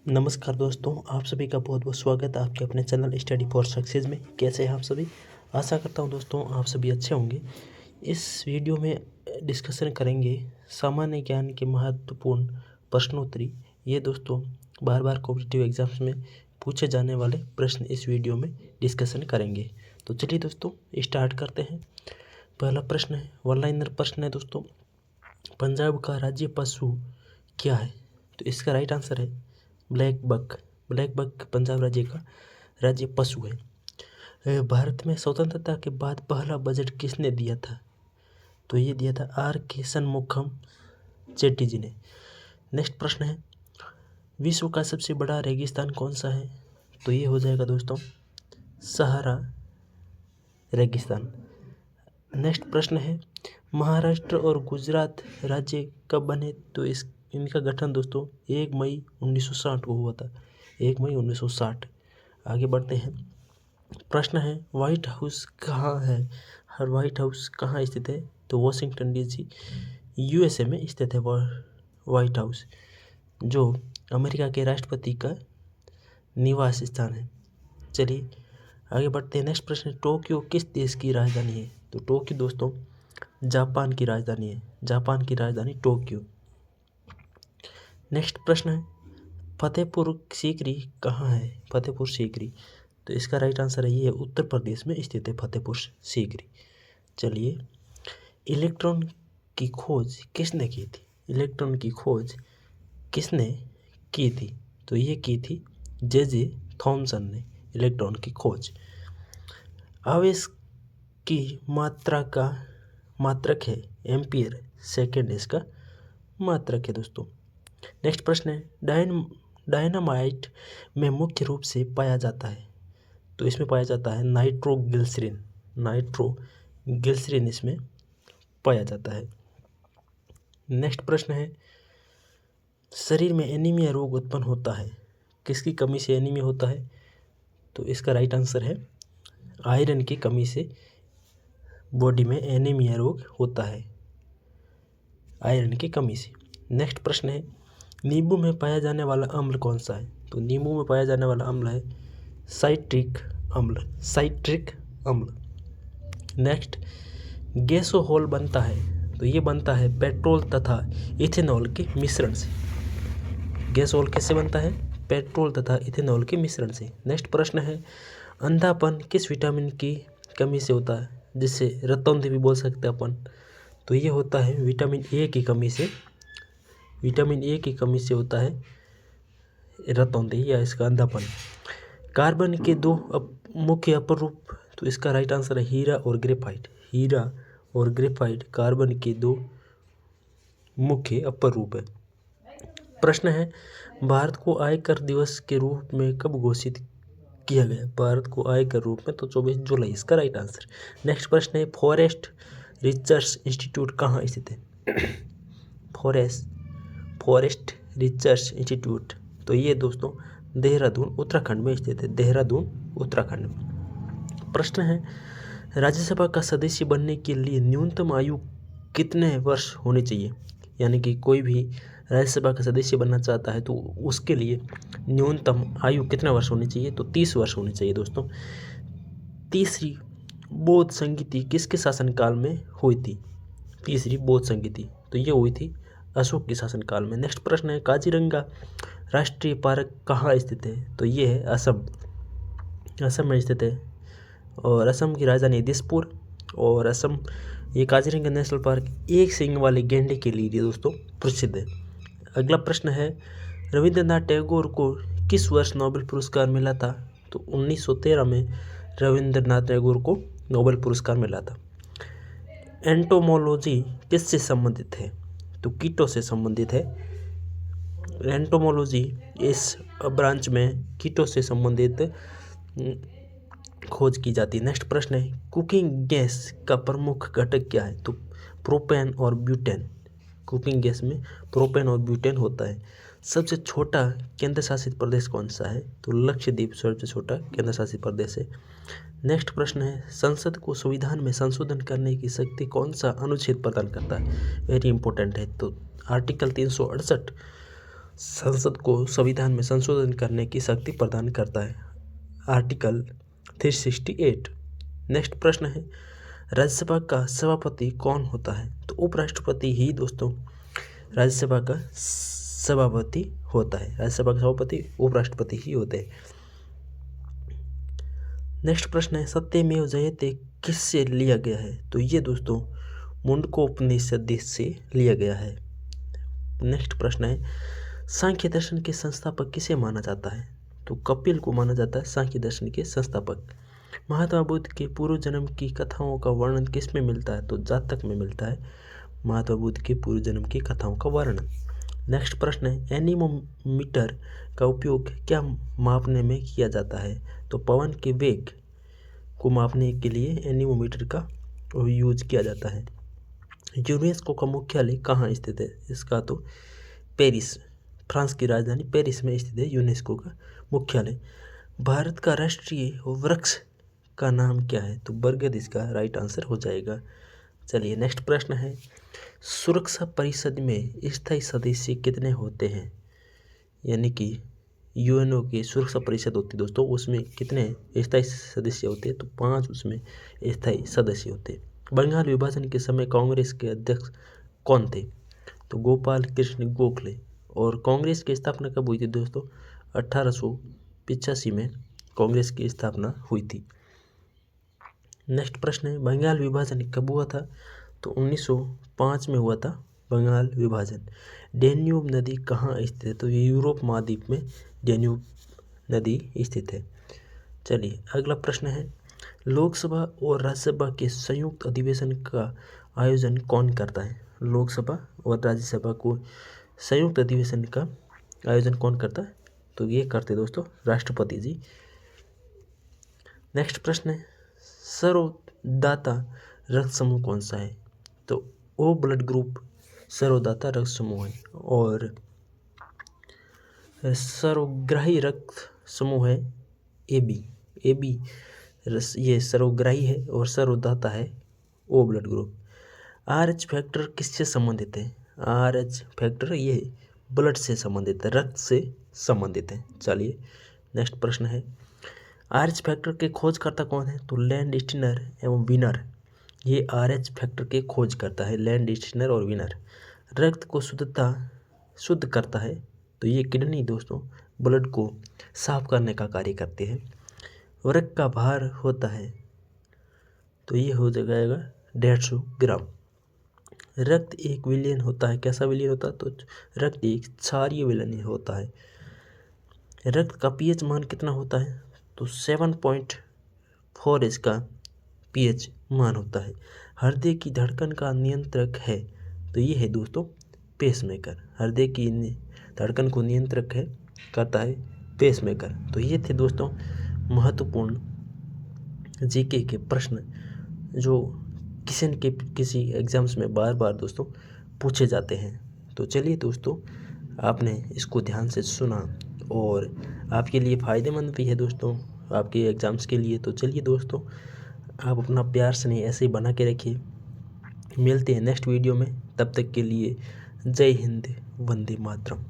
नमस्कार दोस्तों, आप सभी का बहुत बहुत स्वागत है आपके अपने चैनल स्टडी फॉर सक्सेस में। कैसे हैं आप सभी? आशा करता हूं दोस्तों आप सभी अच्छे होंगे। इस वीडियो में डिस्कशन करेंगे सामान्य ज्ञान के महत्वपूर्ण प्रश्नोत्तरी। ये दोस्तों बार बार कॉम्पिटिटिव एग्जाम्स में पूछे जाने वाले प्रश्न इस वीडियो में डिस्कशन करेंगे। तो चलिए दोस्तों स्टार्ट करते हैं। पहला प्रश्न है, वन लाइनर प्रश्न है दोस्तों। पंजाब का राज्य पशु क्या है? तो इसका राइट आंसर है black buck. Black buck Punjab राज्य का राज्य पशु है। भारत में स्वतंत्रता के बाद पहला बजट किसने दिया था? तो ये दिया था आर के शनमुखम चेट्टी जी ने। नेक्स्ट प्रश्न है, विश्व का सबसे बड़ा रेगिस्तान कौन सा है? तो ये हो जाएगा दोस्तों सहारा रेगिस्तान। नेक्स्ट प्रश्न है, महाराष्ट्र और गुजरात राज्य कब बने? तो इनका गठन दोस्तों 1 मई 1960 को हुआ था। 1 मई 1960। आगे बढ़ते हैं। प्रश्न है, व्हाइट हाउस कहाँ है? हर व्हाइट हाउस कहाँ स्थित है? तो वॉशिंगटन डीसी यूएसए में स्थित है व्हाइट हाउस, जो अमेरिका के राष्ट्रपति का निवास स्थान है। चलिए आगे बढ़ते हैं। नेक्स्ट प्रश्न, टोक्यो किस देश की राजधानी है? तो टोक्यो दोस्तों जापान की राजधानी है। जापान की राजधानी टोक्यो। नेक्स्ट प्रश्न है, फतेहपुर सीकरी कहाँ है? फतेहपुर सीकरी, तो इसका राइट आंसर है ये उत्तर प्रदेश में स्थित है फतेहपुर सीकरी। चलिए, इलेक्ट्रॉन की खोज किसने की थी? इलेक्ट्रॉन की खोज किसने की थी? तो ये की थी जे थॉमसन ने इलेक्ट्रॉन की खोज। आवेश की मात्रा का मात्रक है एम्पियर सेकेंड, इसका मात्रक है दोस्तों। नेक्स्ट प्रश्न है, डायनामाइट में मुख्य रूप से पाया जाता है? तो इसमें पाया जाता है नाइट्रोग्लिसरीन। नाइट्रोग्लिसरीन इसमें पाया जाता है। नेक्स्ट प्रश्न है, शरीर में एनीमिया रोग उत्पन्न होता है? किसकी कमी से एनीमिया होता है? तो इसका राइट आंसर है आयरन की कमी से बॉडी में एनीमिया रोग होता है, आयरन की कमी से। नेक्स्ट प्रश्न है, नींबू में पाया जाने वाला अम्ल कौन सा है? तो नींबू में पाया जाने वाला अम्ल है साइट्रिक अम्ल। नेक्स्ट, गैसोहॉल बनता है? तो ये बनता है पेट्रोल तथा इथेनॉल के मिश्रण से। गैसोहॉल किससे बनता है? पेट्रोल तथा इथेनॉल के मिश्रण से। नेक्स्ट प्रश्न है, अंधापन किस विटामिन की कमी से होता है? जिससे रतौंधी भी बोल सकते हैं अपन। तो ये होता है विटामिन ए की कमी से। विटामिन ए की कमी से होता है रतौंधी या इसका अंधापन। कार्बन के दो मुख्य अपरूप, तो इसका राइट आंसर है हीरा और ग्रेफाइट। हीरा और ग्रेफाइट कार्बन के दो मुख्य अपरूप है। प्रश्न है, भारत को आयकर दिवस के रूप में कब घोषित किया गया? भारत को आयकर रूप में तो 24 जुलाई, इसका राइट आंसर। नेक्स्ट प्रश्न है, फॉरेस्ट रिसर्च इंस्टीट्यूट कहाँ स्थित है? फॉरेस्ट रिसर्च इंस्टीट्यूट, तो ये दोस्तों देहरादून उत्तराखंड में स्थित है। देहरादून उत्तराखंड में। प्रश्न है, राज्यसभा का सदस्य बनने के लिए न्यूनतम आयु कितने वर्ष होनी चाहिए? यानी कि कोई भी राज्यसभा का सदस्य बनना चाहता है तो उसके लिए न्यूनतम आयु कितना वर्ष होनी चाहिए? तो 30 वर्ष होनी चाहिए दोस्तों। तीसरी बौद्ध संगीति किसके शासनकाल में हुई थी? तीसरी बौद्ध संगीति, तो ये हुई थी अशोक के शासनकाल में। नेक्स्ट प्रश्न है, काजीरंगा राष्ट्रीय पार्क कहाँ स्थित है? तो ये है असम में स्थित है, और असम की राजधानी दिसपुर। और असम, ये काजीरंगा नेशनल पार्क एक सींग वाले गैंडे के लिए दोस्तों प्रसिद्ध है। अगला प्रश्न है, रविंद्रनाथ टैगोर को किस वर्ष नोबेल पुरस्कार मिला था? तो 1913 में रविंद्रनाथ टैगोर को नोबेल पुरस्कार मिला था। एंटोमोलॉजी किससे संबंधित है? तो कीटों से संबंधित है। एंटोमोलॉजी इस ब्रांच में कीटों से संबंधित खोज की जाती है। नेक्स्ट प्रश्न है, कुकिंग गैस का प्रमुख घटक क्या है? तो प्रोपेन और ब्यूटेन। कुकिंग गैस में प्रोपेन और ब्यूटेन होता है। सबसे छोटा केंद्र शासित प्रदेश कौन सा है? तो लक्षद्वीप सबसे छोटा केंद्र शासित प्रदेश है। नेक्स्ट प्रश्न है, संसद को संविधान में संशोधन करने की शक्ति कौन सा अनुच्छेद प्रदान करता है? वेरी इंपॉर्टेंट है। तो आर्टिकल 368 संसद को संविधान में संशोधन करने की शक्ति प्रदान करता है? आर्टिकल 368। नेक्स्ट प्रश्न है, राज्यसभा का सभापति कौन होता है? तो उपराष्ट्रपति ही दोस्तों राज्यसभा का सभापति होता है। राज्यसभा का सभापति उपराष्ट्रपति ही होते हैं। नेक्स्ट प्रश्न है, सत्यमेव जयते किससे लिया गया है? तो ये दोस्तों मुंडकोपनिषद से लिया गया है। नेक्स्ट प्रश्न है, सांख्य दर्शन के संस्थापक किसे माना जाता है? तो कपिल को माना जाता है सांख्य दर्शन के संस्थापक। महात्मा बुद्ध के पूर्व जन्म की कथाओं का वर्णन किस में मिलता है? तो जातक में मिलता है महात्मा बुद्ध के पूर्व जन्म की कथाओं का वर्णन। नेक्स्ट प्रश्न है, एनीमोमीटर का उपयोग क्या मापने में किया जाता है? तो पवन के वेग को मापने के लिए एनीमोमीटर का यूज किया जाता है। यूनेस्को का मुख्यालय कहाँ स्थित है? इसका तो पेरिस, फ्रांस की राजधानी पेरिस में स्थित है यूनेस्को का मुख्यालय। भारत का राष्ट्रीय वृक्ष का नाम क्या है? तो बरगद इसका राइट आंसर हो जाएगा। चलिए नेक्स्ट प्रश्न है, सुरक्षा परिषद में स्थायी सदस्य कितने होते हैं? यानी कि यूएनओ की सुरक्षा परिषद होती है दोस्तों, उसमें कितने स्थायी सदस्य होते हैं? तो 5 उसमें स्थायी सदस्य होते हैं। बंगाल विभाजन के समय कांग्रेस के अध्यक्ष कौन थे? तो गोपाल कृष्ण गोखले। और कांग्रेस की स्थापना कब हुई थी दोस्तों? 1885 में कांग्रेस की स्थापना हुई थी। नेक्स्ट प्रश्न है, बंगाल विभाजन कब हुआ था? तो 1905 में हुआ था बंगाल विभाजन। डेन्यूब नदी कहाँ स्थित है? तो ये यूरोप महाद्वीप में डेन्यूब नदी स्थित है। चलिए अगला प्रश्न है, लोकसभा और राज्यसभा के संयुक्त अधिवेशन का आयोजन कौन करता है? लोकसभा और राज्यसभा को संयुक्त अधिवेशन का आयोजन कौन करता है? तो ये करते दोस्तों राष्ट्रपति जी। नेक्स्ट प्रश्न है, सर्वदाता रक्त समूह कौन सा है? तो ओ ब्लड ग्रुप सर्वदाता रक्त समूह है। और सर्वग्राही रक्त समूह है AB। ये सर्वग्राही है और सर्वदाता है O blood group. RH factor किससे संबंधित है? RH फैक्टर ये ब्लड से संबंधित है, रक्त से संबंधित है। चलिए नेक्स्ट प्रश्न है, RH फैक्टर के खोजकर्ता कौन है? तो लैंडस्टीनर एवं विनर ये RH फैक्टर के खोज करता है, लैंडस्टीनर और विनर। रक्त को शुद्ध करता है तो ये किडनी दोस्तों ब्लड को साफ करने का कार्य करते हैं। रक्त का भार होता है तो ये हो जाएगा 150 ग्राम। रक्त एक विलयन होता है, कैसा विलयन होता है? तो रक्त एक क्षारीय विलयन होता है। रक्त का pH मान कितना होता है? तो 7.4 इसका pH मान होता है। हृदय की धड़कन का नियंत्रक है तो ये है दोस्तों पेसमेकर। हृदय की धड़कन को नियंत्रक है करता है पेसमेकर। तो ये थे दोस्तों महत्वपूर्ण जीके के प्रश्न जो किसी एग्जाम्स में बार बार दोस्तों पूछे जाते हैं। तो चलिए दोस्तों आपने इसको ध्यान से सुना और आपके लिए फ़ायदेमंद भी है दोस्तों आपके एग्ज़ाम्स के लिए। तो चलिए दोस्तों आप अपना प्यार स्नेह ऐसे ही बना के रखिए। मिलते हैं नेक्स्ट वीडियो में, तब तक के लिए जय हिंद, वंदे मातरम।